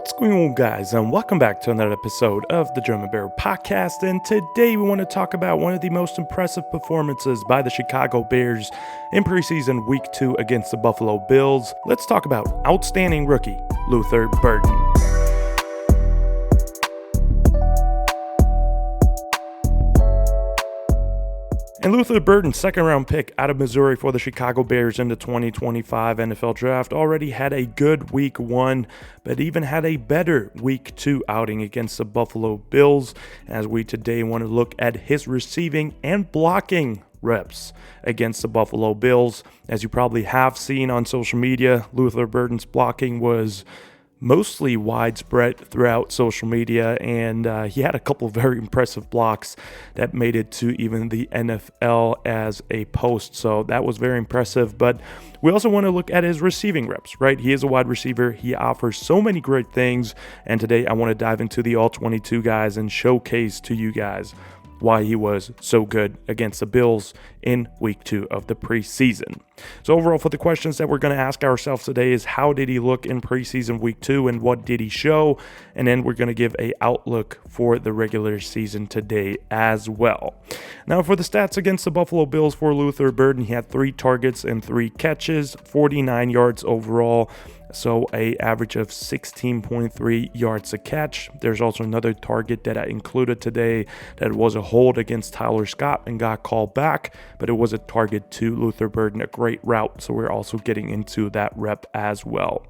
What's going on, guys, and welcome back to another episode of the German Bear Podcast. And today we want to talk about one of the most impressive performances by the Chicago Bears in preseason week 2 against the Buffalo Bills. Let's talk about outstanding rookie Luther Burden. And Luther Burden, second-round pick out of Missouri for the Chicago Bears in the 2025 NFL Draft, already had a good week 1, but even had a better week 2 outing against the Buffalo Bills, as we today want to look at his receiving and blocking reps against the Buffalo Bills. As you probably have seen on social media, Luther Burden's blocking was mostly widespread throughout social media, and he had a couple very impressive blocks that made it to even the NFL as a post, so that was very impressive. But we also want to look at his receiving reps, right? He is a wide receiver. He offers so many great things, and today I want to dive into the all-22 guys and showcase to you guys why he was so good against the Bills in week 2 of the preseason. So overall, for the questions that we're going to ask ourselves today is, how did he look in preseason week 2 and what did he show? And then we're going to give a outlook for the regular season today as well. Now, for the stats against the Buffalo Bills for Luther Burden, he had 3 targets and 3 catches, 49 yards overall. So a average of 16.3 yards a catch. There's also another target that I included today that was a hold against Tyler Scott and got called back, but it was a target to Luther Burden, a great route. So we're also getting into that rep as well.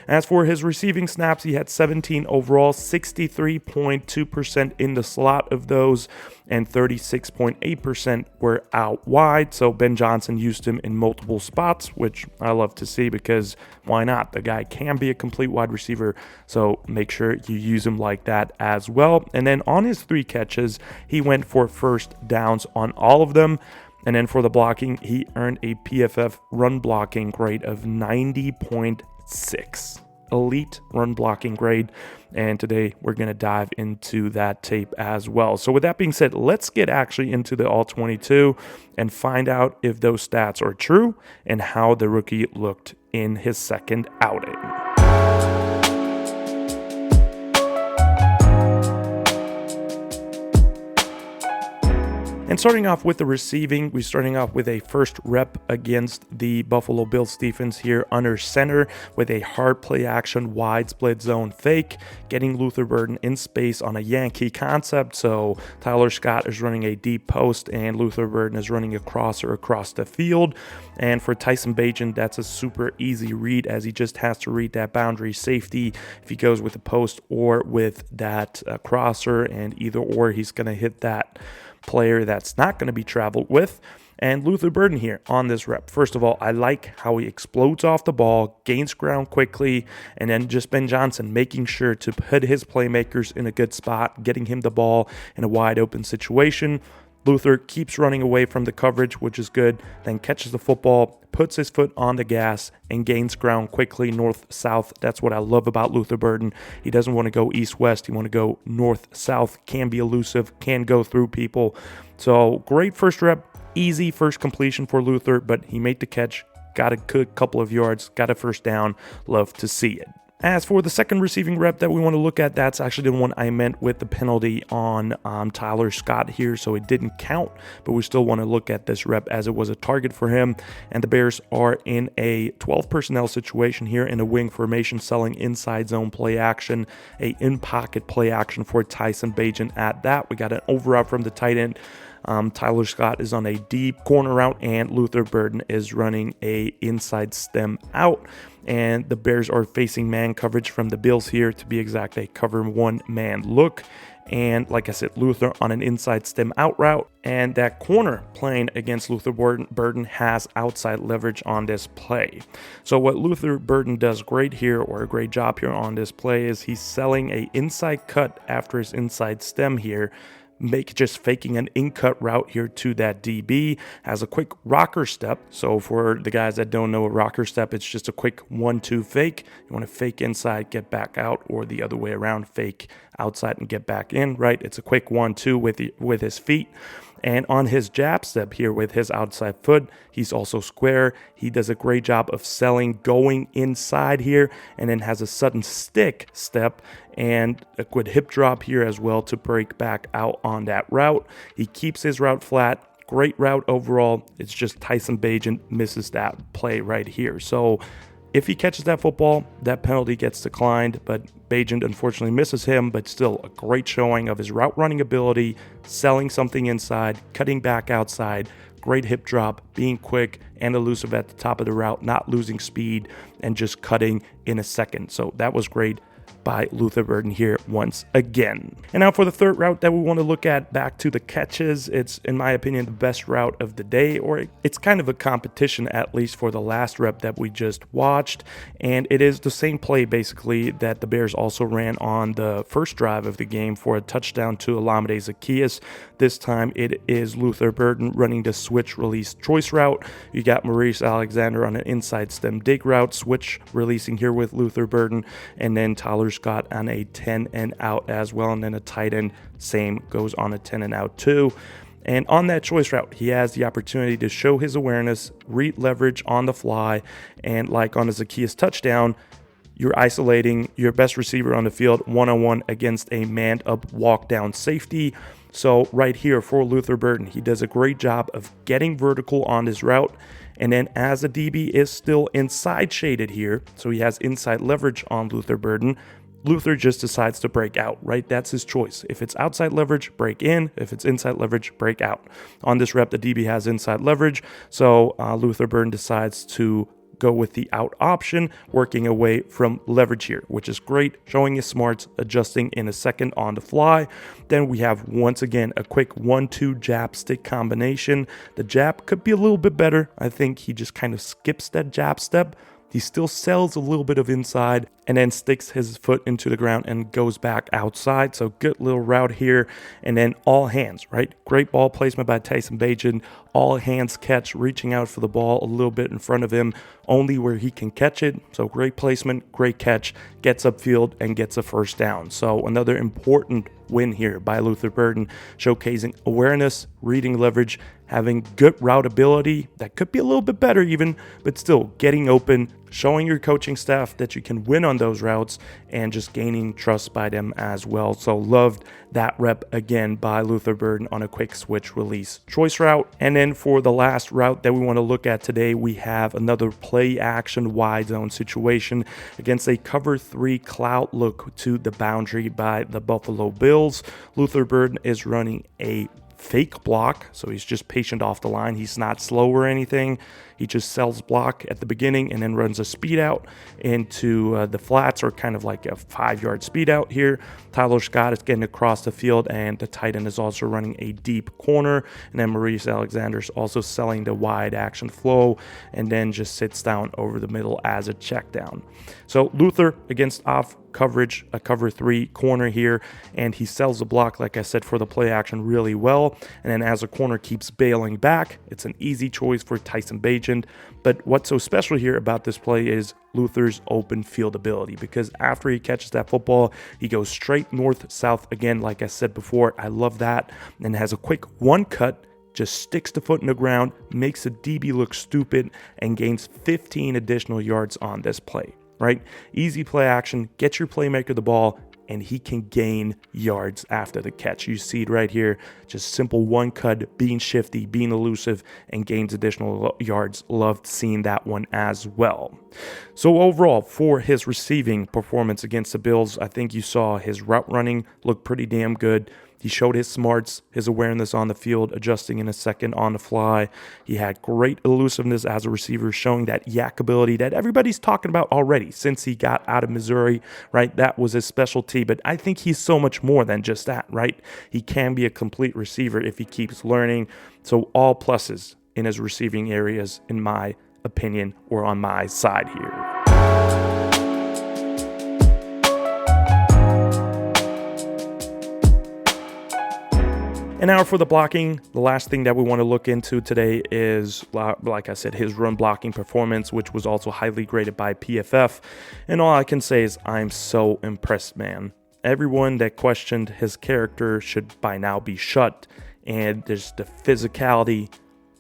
As for his receiving snaps, he had 17 overall, 63.2% in the slot of those, and 36.8% were out wide. So Ben Johnson used him in multiple spots, which I love to see because why not? The guy can be a complete wide receiver, so make sure you use him like that as well. And then on his 3 catches, he went for first downs on all of them. And then for the blocking, he earned a PFF run blocking grade of 90.6. Elite run blocking grade, and today we're going to dive into that tape as well. So with that being said, let's get actually into the all-22 and find out if those stats are true and how the rookie looked in his second outing. And starting off with the receiving, we're starting off with a first rep against the Buffalo Bills defense here under center with a hard play action wide split zone fake, getting Luther Burden in space on a Yankee concept. So Tyler Scott is running a deep post and Luther Burden is running a crosser across the field. And for Tyson Bagent, that's a super easy read, as he just has to read that boundary safety if he goes with the post or with that crosser, and either or he's going to hit that player that's not going to be traveled with. And Luther Burden here on this rep, first of all, I like how he explodes off the ball, gains ground quickly, and then just Ben Johnson making sure to put his playmakers in a good spot, getting him the ball in a wide open situation. Luther keeps running away from the coverage, which is good, then catches the football, puts his foot on the gas, and gains ground quickly north-south. That's what I love about Luther Burden. He doesn't want to go east-west. He want to go north-south, can be elusive, can go through people. So great first rep, easy first completion for Luther, but he made the catch, got a good couple of yards, got a first down. Love to see it. As for the second receiving rep that we want to look at, that's actually the one I meant with the penalty on Tyler Scott here, so it didn't count, but we still want to look at this rep as it was a target for him. And the Bears are in a 12 personnel situation here in a wing formation, selling inside zone play action, a in-pocket play action for Tyson Bagent at that. We got an over route from the tight end. Tyler Scott is on a deep corner route, and Luther Burden is running a inside stem out. And the Bears are facing man coverage from the Bills here. To be exact, a cover 1-man look. And like I said, Luther on an inside stem out route. And that corner playing against Luther Burden has outside leverage on this play. So what Luther Burden does great here, or a great job here on this play, is he's selling a inside cut after his inside stem here, just faking an in-cut route here to that DB, has a quick rocker step. So for the guys that don't know a rocker step, it's just a quick 1-2 fake. You want to fake inside, get back out, or the other way around, fake outside and get back in, right? It's a quick 1-2 with his feet. And on his jab step here with his outside foot, he's also square. He does a great job of selling, going inside here, and then has a sudden stick step and a good hip drop here as well to break back out on that route. He keeps his route flat. Great route overall. It's just Tyson Bagent misses that play right here. So if he catches that football, that penalty gets declined, but Bagent unfortunately misses him, but still a great showing of his route running ability, selling something inside, cutting back outside, great hip drop, being quick and elusive at the top of the route, not losing speed, and just cutting in a second. So that was great by Luther Burden here once again. And now for the third route that we want to look at, back to the catches. It's, in my opinion, the best route of the day, or it's kind of a competition, at least for the last rep that we just watched. And it is the same play basically that the Bears also ran on the first drive of the game for a touchdown to Olamide Zaccheaus. This time it is Luther Burden running the switch release choice route. You got Maurice Alexander on an inside stem dig route, switch releasing here with Luther Burden, and then Tyler Scott on a 10 and out as well, and then a tight end same goes on a 10 and out too. And on that choice route, he has the opportunity to show his awareness, read leverage on the fly, and like on a Zaccheaus touchdown, you're isolating your best receiver on the field one-on-one against a manned-up walk-down safety. So right here for Luther Burden, he does a great job of getting vertical on his route. And then as the DB is still inside shaded here, so he has inside leverage on Luther Burden, Luther just decides to break out, right? That's his choice. If it's outside leverage, break in. If it's inside leverage, break out. On this rep, the DB has inside leverage, so Luther Burden decides to go with the out option, working away from leverage here, which is great, showing his smarts, adjusting in a second on the fly. Then we have, once again, a quick 1-2 jab stick combination. The jab could be a little bit better. I think he just kind of skips that jab step. He still sells a little bit of inside and then sticks his foot into the ground and goes back outside. So good little route here. And then all hands, right? Great ball placement by Tyson Bagent. All hands catch, reaching out for the ball a little bit in front of him, only where he can catch it. So great placement, great catch, gets upfield and gets a first down. So another important win here by Luther Burden, showcasing awareness, reading leverage, having good route ability that could be a little bit better even, but still getting open, showing your coaching staff that you can win on those routes, and just gaining trust by them as well. So loved that rep again by Luther Burden on a quick switch release choice route. And then for the last route that we want to look at today, we have another play action wide zone situation against a cover 3 cloud look to the boundary by the Buffalo Bills. Luther Burden is running a fake block, so he's just patient off the line. He's not slow or anything. He just sells block at the beginning and then runs a speed out into the flats, or kind of like a 5-yard speed out here. Tyler Scott is getting across the field, and the tight end is also running a deep corner. And then Maurice Alexander is also selling the wide action flow and then just sits down over the middle as a check down. So Luther against off coverage, a cover 3 corner here, and he sells the block, like I said, for the play action really well. And then as the corner keeps bailing back, it's an easy choice for Tyson Bagent. But what's so special here about this play is Luther's open field ability, because after he catches that football, he goes straight north-south again, like I said before. I love that, and has a quick one cut, just sticks the foot in the ground, makes the DB look stupid, and gains 15 additional yards on this play, right? Easy play action, get your playmaker the ball, and he can gain yards after the catch. You see it right here, just simple one cut, being shifty, being elusive, and gains additional yards. Loved seeing that one as well. So overall, for his receiving performance against the Bills, I think you saw his route running look pretty damn good. He showed his smarts, his awareness on the field, adjusting in a second on the fly. He had great elusiveness as a receiver, showing that yak ability that everybody's talking about already since he got out of Missouri, right? That was his specialty, but I think he's so much more than just that, right? He can be a complete receiver if he keeps learning. So all pluses in his receiving areas, in my opinion, or on my side here. And now for the blocking, the last thing that we want to look into today is, like I said, his run blocking performance, which was also highly graded by PFF. And all I can say is I'm so impressed, man. Everyone that questioned his character should by now be shut and there's the physicality,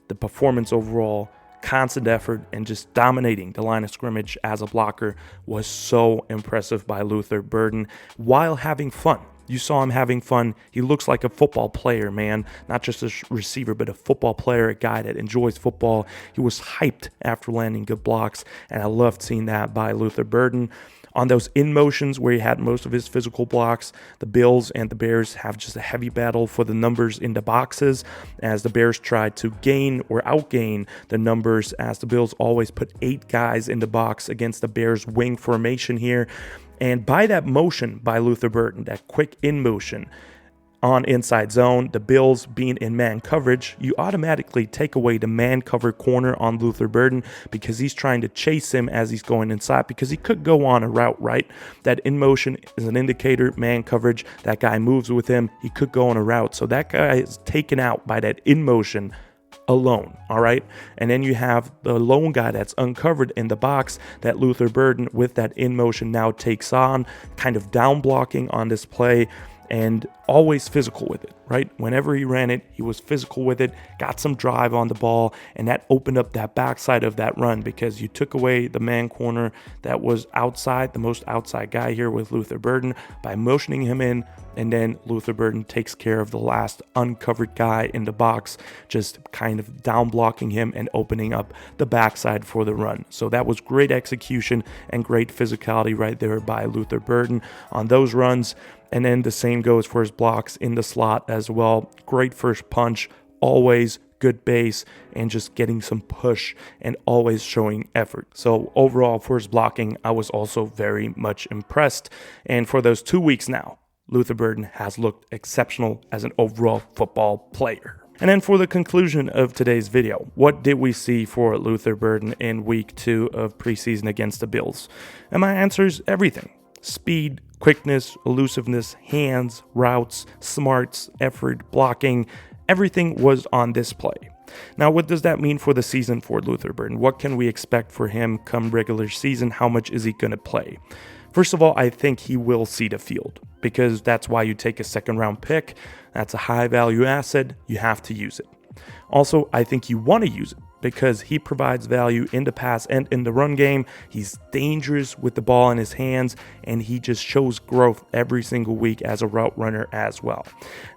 the performance overall, constant effort, and just dominating the line of scrimmage as a blocker was so impressive by Luther Burden while having fun. You saw him having fun. He looks like a football player, man. Not just a receiver, but a football player, a guy that enjoys football. He was hyped after landing good blocks, and I loved seeing that by Luther Burden. On those in motions where he had most of his physical blocks, the Bills and the Bears have just a heavy battle for the numbers in the boxes as the Bears try to gain or outgain the numbers, as the Bills always put 8 guys in the box against the Bears wing formation here. And by that motion by Luther Burden, that quick in motion on inside zone, the Bills being in man coverage, you automatically take away the man cover corner on Luther Burden because he's trying to chase him as he's going inside, because he could go on a route, right? That in motion is an indicator, man coverage, that guy moves with him, he could go on a route. So that guy is taken out by that in motion alone, all right? And then you have the lone guy that's uncovered in the box that Luther Burden with that in motion now takes on, kind of down blocking on this play, and always physical with it, right? Whenever he ran it, he was physical with it, got some drive on the ball, and that opened up that backside of that run because you took away the man corner that was outside, the most outside guy here with Luther Burden by motioning him in, and then Luther Burden takes care of the last uncovered guy in the box, just kind of down blocking him and opening up the backside for the run. So that was great execution and great physicality right there by Luther Burden on those runs. And then the same goes for his blocks in the slot as well. Great first punch, always good base, and just getting some push and always showing effort. So overall for his blocking, I was also very much impressed. And for those 2 weeks now, Luther Burden has looked exceptional as an overall football player. And then for the conclusion of today's video, what did we see for Luther Burden in week 2 of preseason against the Bills? And my answer is everything. Speed, quickness, elusiveness, hands, routes, smarts, effort, blocking, everything was on display. Now, what does that mean for the season for Luther Burden? What can we expect for him come regular season? How much is he going to play? First of all, I think he will see the field because that's why you take a second-round pick. That's a high-value asset. You have to use it. Also, I think you want to use it because he provides value in the pass and in the run game. He's dangerous with the ball in his hands, and he just shows growth every single week as a route runner as well.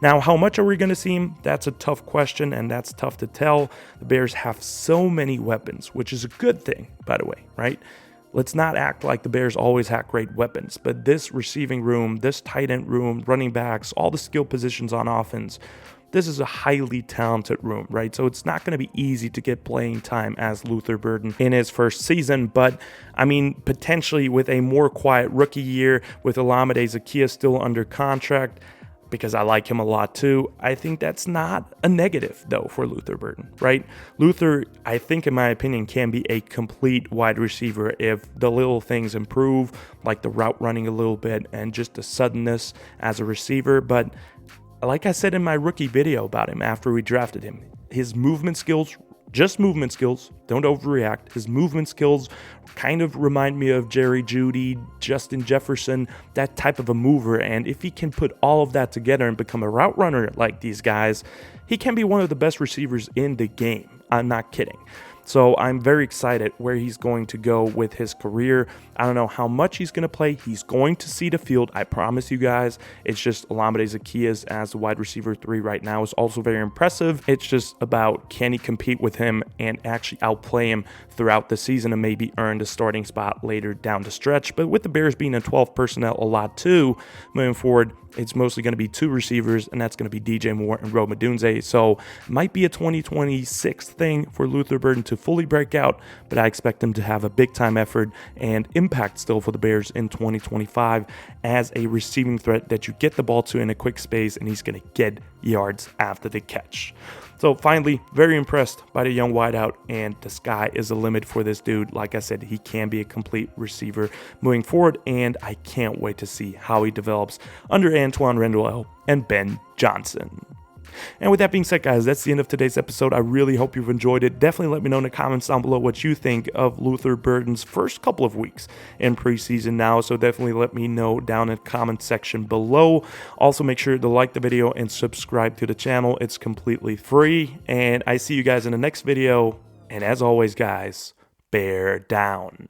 Now, how much are we going to see him? That's a tough question, and that's tough to tell. The Bears have so many weapons, which is a good thing, by the way, right? Let's not act like the Bears always have great weapons, but this receiving room, this tight end room, running backs, all the skill positions on offense, this is a highly talented room, right? So it's not going to be easy to get playing time as Luther Burden in his first season, but I mean, potentially with a more quiet rookie year, with Olamide Zaccheaus still under contract, because I like him a lot too, I think that's not a negative though for Luther Burden, right? Luther, I think in my opinion, can be a complete wide receiver if the little things improve, like the route running a little bit and just the suddenness as a receiver. But like I said in my rookie video about him after we drafted him, his movement skills, just movement skills, don't overreact. His movement skills kind of remind me of Jerry Jeudy, Justin Jefferson, that type of a mover. And if he can put all of that together and become a route runner like these guys, he can be one of the best receivers in the game. I'm not kidding. So I'm very excited where he's going to go with his career. I don't know how much he's going to play. He's going to see the field. I promise you guys. It's just Olamide Zaccheaus as the wide receiver 3 right now is also very impressive. It's just about can he compete with him and actually outplay him throughout the season and maybe earn the starting spot later down the stretch. But with the Bears being in 12 personnel a lot too, moving forward, it's mostly going to be 2 receivers, and that's going to be DJ Moore and Rome Odunze. So it might be a 2026 thing for Luther Burden to fully break out, but I expect him to have a big-time effort and impact still for the Bears in 2025 as a receiving threat that you get the ball to in a quick space, and he's going to get yards after the catch. So finally, very impressed by the young wideout, and the sky is the limit for this dude. Like I said, he can be a complete receiver moving forward, and I can't wait to see how he develops under Antoine Randall and Ben Johnson. And with that being said, guys, that's the end of today's episode. I really hope you've enjoyed it. Definitely let me know in the comments down below what you think of Luther Burden's first couple of weeks in preseason now. So definitely let me know down in the comment section below. Also, make sure to like the video and subscribe to the channel. It's completely free. And I see you guys in the next video. And as always, guys, bear down.